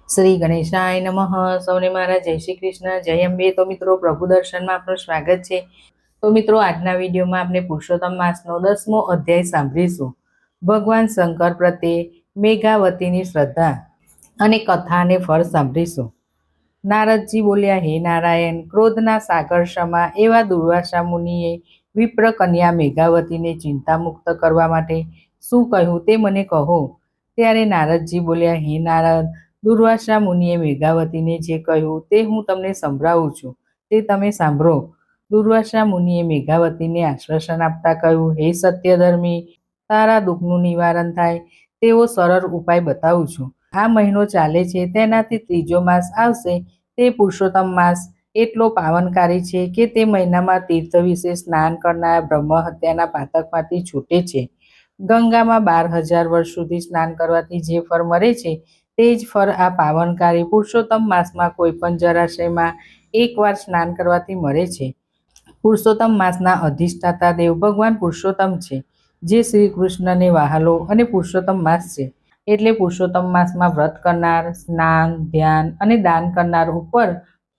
શ્રી ગણેશાય નમઃ. સૌને મારા જય શ્રી કૃષ્ણ, જય અંબે. તો મિત્રો, પ્રભુ દર્શનમાં આપનું સ્વાગત છે. તો મિત્રો, આજના વિડીયોમાં આપણે પુરુષોત્તમ માસનો 10મો અધ્યાય સાંભળીશું. ભગવાન શંકર પ્રત્યે મેઘાવતીની શ્રદ્ધા અને કથા અને ફળ સાંભળીશું. નારદજી બોલ્યા, હે નારાયણ, ક્રોધના સાગર સમા એવા દુર્વાસા મુનિએ વિપ્ર કન્યા મેઘાવતીને ચિંતામુક્ત કરવા માટે શું કહ્યું તે મને કહો. ત્યારે નારદજી બોલ્યા, હે નારદ, દુર્વાસા મુનિએ મેઘાવતીને જે કહ્યું તે હું તમને સંભળાવું છું, તે તમે સાંભળો. દુર્વાસા મુનિએ મેઘાવતીને આશ્વાસન આપતા કહ્યું, હે સત્યધર્મી, તારા દુઃખનું નિવારણ થાય તેવો સરળ ઉપાય બતાવું છું. આ મહિનો ચાલે છે, તેનાથી ત્રીજો માસ આવશે. તે પુરુષોત્તમ માસ એટલો પાવનકારી છે કે તે મહિનામાં તીર્થ વિશે સ્નાન કરનાર બ્રહ્મ હત્યાના પાતકમાંથી છૂટે છે. ગંગામાં 12,000 વર્ષ સુધી સ્નાન કરવાથી જે ફળ મળે છે તે જ ફળ આ પાવનકારી પુરુષોત્તમ માસમાં કોઈ પણ જળાશયમાં એકવાર સ્નાન કરવાથી મળે છે. પુરુષોત્તમ માસના અધિષ્ઠાતા દેવ ભગવાન પુરુષોત્તમ છે, જે શ્રી કૃષ્ણને વહાલો અને પુરુષોત્તમ માસ છે. એટલે પુરુષોત્તમ માસમાં વ્રત કરનાર, સ્નાન, ધ્યાન અને દાન કરનાર ઉપર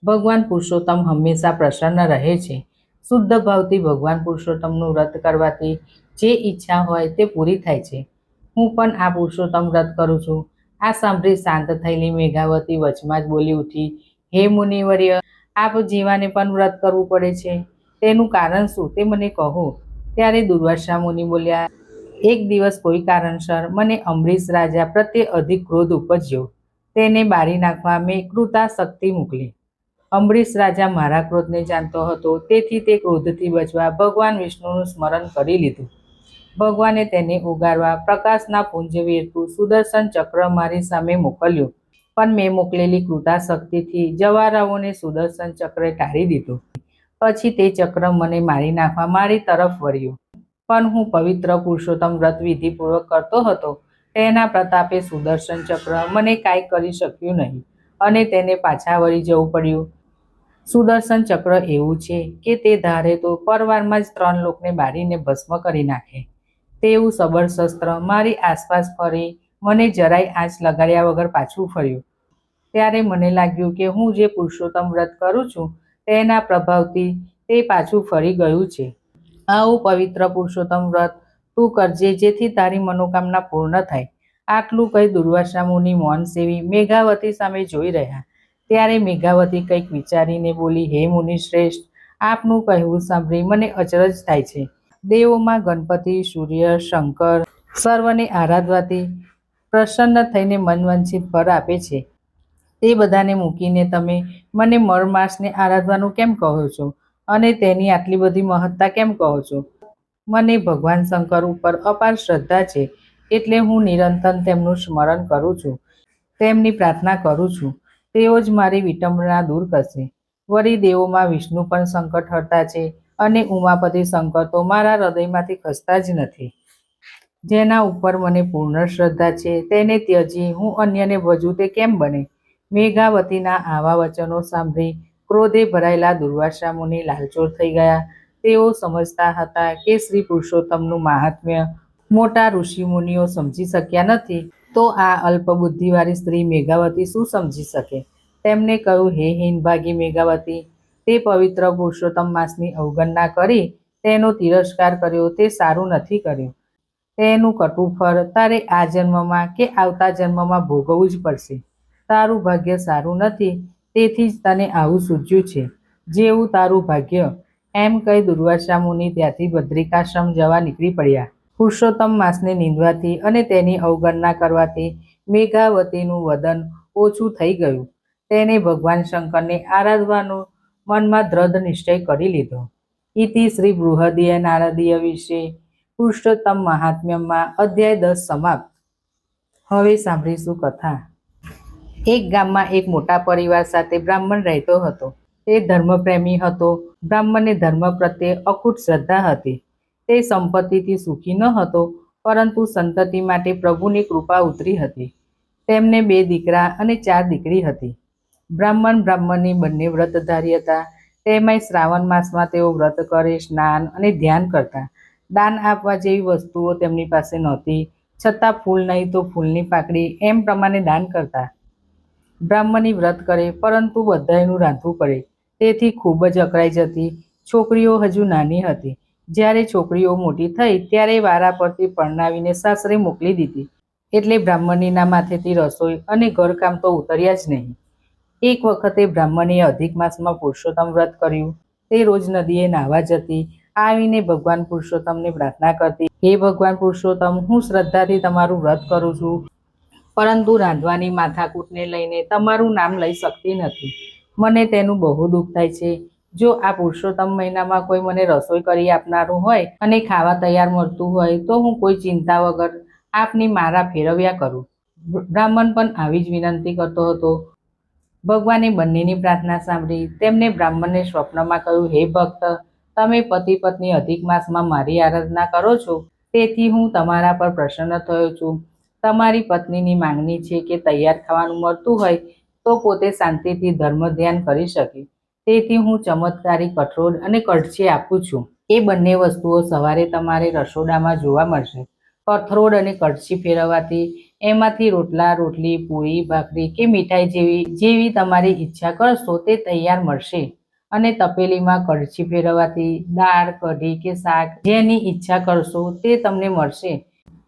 ભગવાન પુરુષોત્તમ હંમેશા પ્રસન્ન રહે છે. શુદ્ધ ભાવથી ભગવાન પુરુષોત્તમનું વ્રત કરવાથી જે ઈચ્છા હોય તે પૂરી થાય છે. હું પણ આ પુરુષોત્તમ વ્રત કરું છું. આ સાંભળી શાંત થયેલી મેઘાવતી વચમાં જ બોલી ઉઠી, હે મુનિવર્ય, આપ જીવાને પણ વ્રત કરવું પડે છે, તેનું કારણ શું તે મને કહો. ત્યારે દુર્વાસા મુનિ બોલ્યા, એક દિવસ કોઈ કારણસર મને અંબરીશ રાજા પ્રત્યે અધિક ક્રોધ ઉપજ્યો. તેને બાળી નાખવા મેં કૃતાશક્તિ મોકલી. અંબરીશ રાજા મારા ક્રોધને જાણતો હતો, તેથી તે ક્રોધથી બચવા ભગવાન વિષ્ણુનું સ્મરણ કરી લીધું. ભગવાને તેને ઉગારવા પ્રકાશના પુંજ વેરતું સુદર્શન ચક્ર મારી સામે મોકલ્યું, પણ મેં મોકલેલી કૃતાશક્તિથી જવારાઓને સુદર્શન ચક્રે ટાળી દીધું. પછી તે ચક્ર મને મારી નાખવા મારી તરફ વળ્યું, પણ હું પવિત્ર પુરુષોત્તમ વ્રત વિધિપૂર્વક કરતો હતો. તેના પ્રતાપે સુદર્શન ચક્ર મને કાંઈ કરી શક્યું નહીં અને તેને પાછા વળી જવું પડ્યું. સુદર્શન ચક્ર એવું છે કે તે ધારે તો પરવારમાં જ 3 લોકને બાળીને ભસ્મ કરી નાખે. તેવું સબળ શસ્ત્ર મારી આસપાસ ફરી મને જરાય આંચ લગાડ્યા વગર પાછું ફર્યું. ત્યારે મને લાગ્યું કે હું જે પુરુષોત્તમ વ્રત કરું છું તેના પ્રભાવથી તે પાછું ફરી ગયું છે. આવું પવિત્ર પુરુષોત્તમ વ્રત તું કરજે, જેથી તારી મનોકામના પૂર્ણ થાય. આટલું કહી દુર્વાસા મુનિ મૌન સેવી મેઘાવતી સામે જોઈ રહ્યા. ત્યારે મેઘાવતી કંઈક વિચારીને બોલી, હે મુનિશ્રેષ્ઠ, આપનું કહેવું સાંભળી મને અચરજ થાય છે. દેવોમાં ગણપતિ, સૂર્ય, શંકર સર્વને આરાધવાથી પ્રસન્ન થઈને મનવંચિત ફળ આપે છે. તે બધાને મૂકીને તમે મને મળમાસને આરાધવાનું કેમ કહો છો અને તેની આટલી બધી મહત્તા કેમ કહો છો? મને ભગવાન શંકર ઉપર અપાર શ્રદ્ધા છે, એટલે હું નિરંતર તેમનું સ્મરણ કરું છું, તેમની પ્રાર્થના કરું છું. તેઓ જ મારી વિટંબણા દૂર કરશે. વળી દેવોમાં વિષ્ણુ પણ સંકટ હરતા છે અને ઉમાપતિ શંકર તો મારા હૃદયમાંથી ખસતા જ નથી. જેના ઉપર મને પૂર્ણ શ્રદ્ધા છે તેને ત્યજી હું અન્યને ભજું તે કેમ બને? મેઘાવતીના આવા વચનો સાંભળી ક્રોધે ભરાયેલા દુર્વાસા મુનિ લાલચોળ થઈ ગયા. તેઓ સમજતા હતા કે શ્રી પુરુષોત્તમનું મહાત્મ્ય મોટા ઋષિ મુનિઓ સમજી શક્યા નથી, તો આ અલ્પબુદ્ધિવાળી સ્ત્રી મેઘાવતી શું સમજી શકે? તેમને કહ્યું, હે હીનભાગી મેઘાવતી, તે પવિત્ર પુરુષોત્તમ માસની અવગણના કરી તેનો તિરસ્કાર કર્યો તે સારું નથી કર્યું. તેનું કટુફળ તારે આ જન્મમાં કે આવતા જન્મમાં ભોગવવું જ પડશે. તારું ભાગ્ય સારું નથી, તેથી જ તને આવું સૂઝ્યું છે. જેવું તારું ભાગ્ય, એમ કહી દુર્વાસા મુનિ ત્યાંથી બદ્રિકાશ્રમ જવા નીકળી પડ્યા. પુરુષોત્તમ માસને નિંદવાથી અને તેની અવગણના કરવાથી મેઘાવતીનું વદન ઓછું થઈ ગયું. તેને ભગવાન શંકરને આરાધવાનો મનમાં દ્રઢ નિશ્ચય કરી લીધો. ઇતિ શ્રી બૃહદીય નારદીય વિશે પુરુષોત્તમ મહાત્મ્યમાં અધ્યાય 10 સમાપ્ત. હવે સાંભળીશું કથા. એક ગામમાં એક મોટા પરિવાર સાથે બ્રાહ્મણ રહેતો હતો. તે ધર્મપ્રેમી હતો. બ્રાહ્મણને ધર્મ પ્રત્યે અખૂટ શ્રદ્ધા હતી. તે સંપત્તિથી સુખી ન હતો, પરંતુ સંતતિ માટે પ્રભુની કૃપા ઉતરી હતી. તેમને 2 દીકરા અને 4 દીકરી હતી. બ્રાહ્મણની બંને વ્રતધારી હતા. તેમાંય શ્રાવણ માસમાં તેઓ વ્રત કરે, સ્નાન અને ધ્યાન કરતા. દાન આપવા જેવી વસ્તુઓ તેમની પાસે નહોતી, છતાં ફૂલ નહીં તો ફૂલની પાકડી એમ પ્રમાણે દાન કરતા. બ્રાહ્મણી વ્રત કરે પરંતુ બધાયનું રાંધવું પડે, તેથી ખૂબ જ અકળાઈ જતી. છોકરીઓ હજુ નાની હતી. જ્યારે છોકરીઓ મોટી થઈ ત્યારે વારા પરથી પરણાવીને સાસરે મોકલી દીધી, એટલે બ્રાહ્મણીના માથેથી રસોઈ અને ઘરકામ તો ઉતર્યા જ નહીં. એક વખતે બ્રાહ્મણીએ અધિક માસમાં પુરુષોત્તમ વ્રત કર્યું. તે રોજ નદીએ નાહવા જતી. આવીને ભગવાન પુરુષોત્તમને પ્રાર્થના કરતી, હે ભગવાન પુરુષોત્તમ, હું શ્રદ્ધાથી તમારું વ્રત કરું છું, પરંતુ રાંધવાની માથાકૂટને લઈને તમારું નામ લઈ શકતી નથી. મને તેનું બહુ દુઃખ થાય છે. જો આ પુરુષોત્તમ મહિનામાં કોઈ મને રસોઈ કરી આપનારું હોય અને ખાવા તૈયાર મળતું હોય તો હું કોઈ ચિંતા વગર આપની મારા ફેરવ્યા કરું. બ્રાહ્મણ પણ આવી જ વિનંતી કરતો હતો. ભગવાને બંનેની પ્રાર્થના સાંભળી. તેમને બ્રાહ્મણને સ્વપ્નમાં કહ્યું, હે ભક્ત, તમે પતિ પત્ની અધિક માસમાં મારી આરાધના કરો છો, તેથી હું તમારા પર પ્રસન્ન થયો છું. તમારી પત્નીની માંગણી છે કે તૈયાર ખાવાનું મળતું હોય તો પોતે શાંતિથી ધર્મ ધ્યાન કરી શકે, તેથી હું ચમત્કારી કઠોળ અને કળછી આપું છું. એ બંને વસ્તુઓ સવારે તમારે રસોડામાં જોવા મળશે. કઠોળ અને કળછી ફેરવવાથી એમાંથી રોટલા, રોટલી, પૂરી, ભાખરી કે મીઠાઈ જેવી તમારી ઈચ્છા કરશો તે તૈયાર મળશે. અને તપેલીમાં કળછી ફેરવવાથી દાળ, કઢી કે શાક જેની ઈચ્છા કરશો તે તમને મળશે.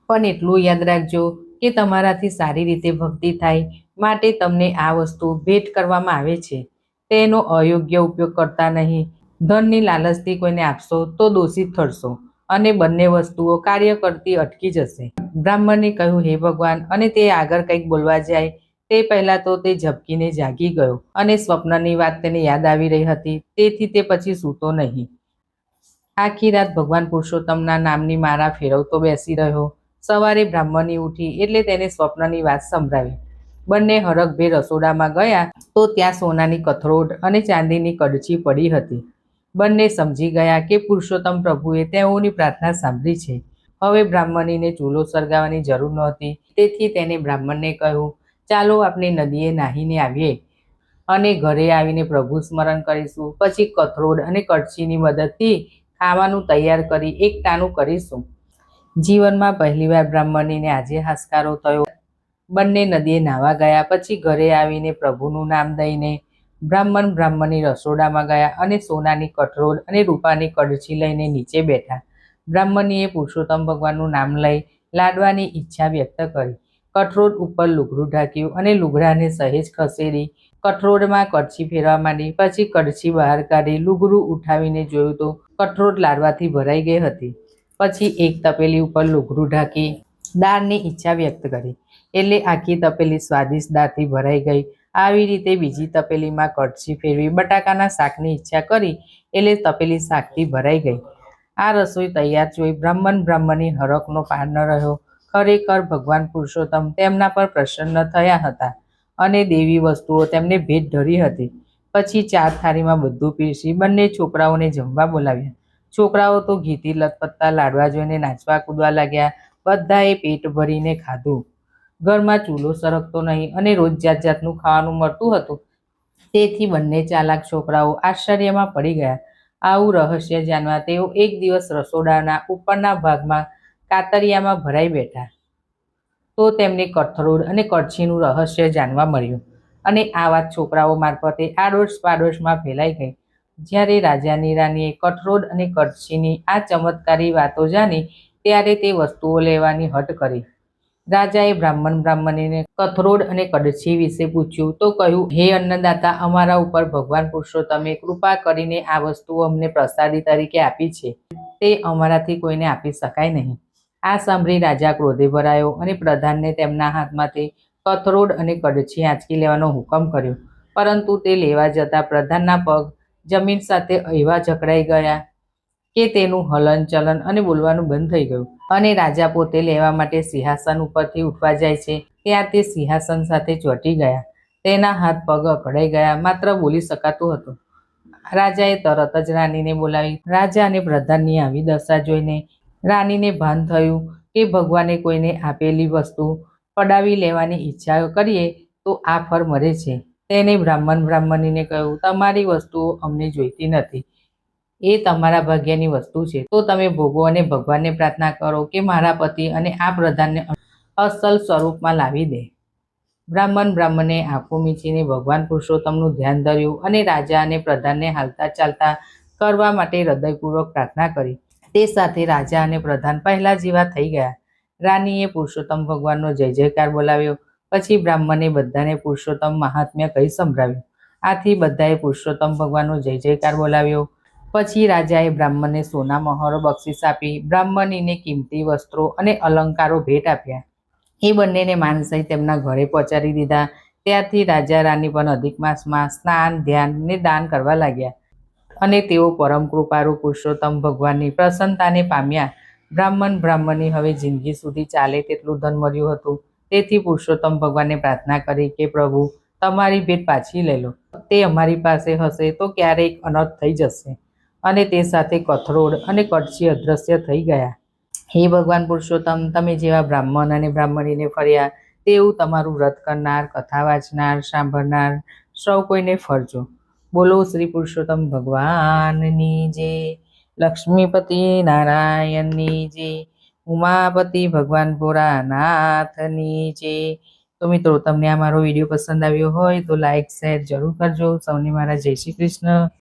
પણ એટલું યાદ રાખજો કે તમારાથી સારી રીતે ભક્તિ થાય માટે તમને આ વસ્તુ ભેટ કરવામાં આવે છે. તેનો અયોગ્ય ઉપયોગ કરતા નહીં. ધનની લાલચથી કોઈને આપશો તો દોષિત ઠરશો અને બંને વસ્તુઓ કાર્ય કરતી અટકી જશે. બ્રાહ્મણે કહ્યું, હે ભગવાન, અને તે આગળ કંઈક બોલવા જાય તે પહેલાં તો તે ઝબકીને જાગી ગયો અને સ્વપ્નની વાત તેને યાદ આવી રહી હતી, તેથી તે પછી સૂતો નહીં. આખી રાત ભગવાન પુરુષોત્તમના નામની માળા ફેરવતો બેસી રહ્યો. સવારે બ્રાહ્મણી ઉઠી એટલે તેને સ્વપ્નની વાત સંભળાવી. બંને હરખભેર રસોડામાં ગયા તો ત્યાં સોનાની કથરોટ અને ચાંદીની કડછી પડી હતી. બંને સમજી ગયા કે પુરુષોત્તમ પ્રભુએ તેઓની પ્રાર્થના સાંભળી છે. હવે બ્રાહ્મણીને ચૂલો સળગાવવાની જરૂર નહોતી, તેથી તેને બ્રાહ્મણને કહ્યું, ચાલો આપણે નદીએ નાહીને આવીએ અને ઘરે આવીને પ્રભુ સ્મરણ કરીશું. પછી કથરોટ અને કડછીની મદદથી ખાવાનું તૈયાર કરી એકટાણું કરીશું. જીવનમાં પહેલીવાર બ્રાહ્મણીને આજે હાશકારો થયો. બંને નદીએ નાહવા ગયા. પછી ઘરે આવીને પ્રભુનું નામ દઈને બ્રાહ્મણી રસોડામાં ગયા અને સોનાની કઠોળ અને રૂપાની કડછી લઈને નીચે બેઠા. બ્રાહ્મણીએ પુરુષોત્તમ ભગવાનનું નામ લઈ લાડવાની ઈચ્છા વ્યક્ત કરી. કઠોળ ઉપર લુગડું ઢાંક્યું અને લુગડાને સહેજ ખસેડી કઠોળમાં કડછી ફેરવા માંડી. પછી કડછી બહાર કાઢી લુગડું ઉઠાવીને જોયું તો કઠોળ લાડવાથી ભરાઈ ગઈ હતી. પછી એક તપેલી ઉપર લુગડું ઢાંકી દાળની ઈચ્છા વ્યક્ત કરી, એટલે આખી તપેલી સ્વાદિષ્ટ દાળથી ભરાઈ ગઈ. આવી રીતે બીજી તપેલીમાં કડછી ફેરવી બટાકાના શાકની ઈચ્છા કરી, એટલે તપેલી શાકથી ભરાઈ ગઈ. આ રસોઈ તૈયાર જોઈ બ્રાહ્મણી હરખનો પાર ન રહ્યો. ખરેખર ભગવાન પુરુષોત્તમ તેમના પર પ્રસન્ન થયા હતા અને દેવી વસ્તુઓ તેમને ભેટ ધરી હતી. પછી 4 થાળીમાં બધું પીરસી બંને છોકરાઓને જમવા બોલાવ્યા. છોકરાઓ તો ઘીથી લથપથતા લાડવા જોઈને નાચવા કૂદવા લાગ્યા. બધાએ પેટ ભરીને ખાધું. ઘરમાં ચૂલો સરકતો નહીં અને રોજ જાત જાતનું ખાવાનું મળતું હતું, તેથી બંને ચાલાક છોકરાઓ આશ્ચર્યમાં પડી ગયા. આવું રહસ્ય જાણવા તેઓ એક દિવસ રસોડાના ઉપરના ભાગમાં કાતરિયામાં ભરાઈ બેઠા તો તેમને કઠોળ અને કળછીનું રહસ્ય જાણવા મળ્યું અને આ વાત છોકરાઓ મારફતે આડોશ પાડોશમાં ફેલાઈ ગઈ. જ્યારે રાજાની રાણીએ કઠોળ અને કળછીની આ ચમત્કારી વાતો જાણી ત્યારે તે વસ્તુઓ લેવાની હટ કરી. રાજાએ બ્રાહ્મણીને કથરોડ અને કડછી વિશે પૂછ્યું તો કહ્યું, હે અન્નદાતા, અમારા ઉપર ભગવાન પુરુષોત્તમે કૃપા કરીને આ વસ્તુઓ અમને પ્રસાદી તરીકે આપી છે, તે અમારાથી કોઈને આપી શકાય નહીં. આ સાંભળી રાજા ક્રોધે ભરાયો અને પ્રધાનને તેમના હાથમાંથી કથરોડ અને કડછી આંચકી લેવાનો હુકમ કર્યો, પરંતુ તે લેવા જતાં પ્રધાનના પગ જમીન સાથે એવા જકડાઈ ગયા કે તેનું હલન ચલન અને બોલવાનું બંધ થઈ ગયું. અને રાજા પોતે લેવા માટે સિંહાસન ઉપરથી ઉઠવા જાય છે ત્યાં તે સિંહાસન સાથે ચોંટી ગયા. તેના હાથ પગ અકળાઈ ગયા, માત્ર બોલી શકાતું હતું. રાજાએ તરત જ રાણીને બોલાવી. રાજા અને પ્રધાનની આવી દશા જોઈને રાણીને ભાન થયું કે ભગવાને કોઈને આપેલી વસ્તુ પડાવી લેવાની ઈચ્છા કરીએ તો આ ફળ મળે છે. તેને બ્રાહ્મણીને કહ્યું, તમારી વસ્તુઓ અમને જોઈતી નથી, એ તમારા ભાગ્યની વસ્તુ છે, તો તમે ભોગવો અને ભગવાનને પ્રાર્થના કરો કે મારા પતિ અને આ પ્રધાનને અસલ સ્વરૂપમાં લાવી દે. બ્રાહ્મણે આંખો મીચીને ભગવાન પુરુષોત્તમનું ધ્યાન ધર્યું અને રાજા અને પ્રધાનને હાલતા ચાલતા કરવા માટે હૃદયપૂર્વક પ્રાર્થના કરી. તે સાથે રાજા અને પ્રધાન પહેલા જેવા થઈ ગયા. રાનીએ પુરુષોત્તમ ભગવાનનો જય જયકાર બોલાવ્યો. પછી બ્રાહ્મણે બધાને પુરુષોત્તમ મહાત્મ્ય કહી સંભળાવ્યું. આથી બધાએ પુરુષોત્તમ ભગવાનનો જય જયકાર બોલાવ્યો. પછી રાજાએ બ્રાહ્મણને સોના મહોરો બક્ષિસ આપી બ્રાહ્મણીને કિંમતી વસ્ત્રો અને અલંકારો ભેટ આપ્યા. એ બંનેને માન સહિત તેમના ઘરે પહોંચાડી દીધા. ત્યારથી રાજા રાની પણ અધિક માસમાં સ્નાન, ધ્યાન ને દાન કરવા લાગ્યા અને તેઓ પરમ કૃપાળુ પુરુષોત્તમ ભગવાનની પ્રસન્નતાને પામ્યા. બ્રાહ્મણી હવે જિંદગી સુધી ચાલે તેટલું ધન મળ્યું હતું. તેથી પુરુષોત્તમ ભગવાનને પ્રાર્થના કરી કે પ્રભુ, તમારી ભેટ પાછી લઈ લો. તે અમારી પાસે હશે તો ક્યારેક અનર્થ થઈ જશે. અને તે સાથે કથરોડ અને કડછી અદૃશ્ય થઈ ગયા. હે ભગવાન પુરુષોત્તમ, તમે જેવા બ્રાહ્મણ અને બ્રાહ્મણીને ફર્યા તેવું તમારું વ્રત કરનાર, કથા વાંચનાર, સાંભળનાર સૌ કોઈને ફરજો. બોલો શ્રી પુરુષોત્તમ ભગવાનની જય. લક્ષ્મીપતિ નારાયણની જય. ઉમાપતિ ભગવાન ભોળાનાથની જય. તો મિત્રો, તમને આ મારો વિડીયો પસંદ આવ્યો હોય તો લાઈક, શેર જરૂર કરજો. સૌને મારા જય શ્રી કૃષ્ણ.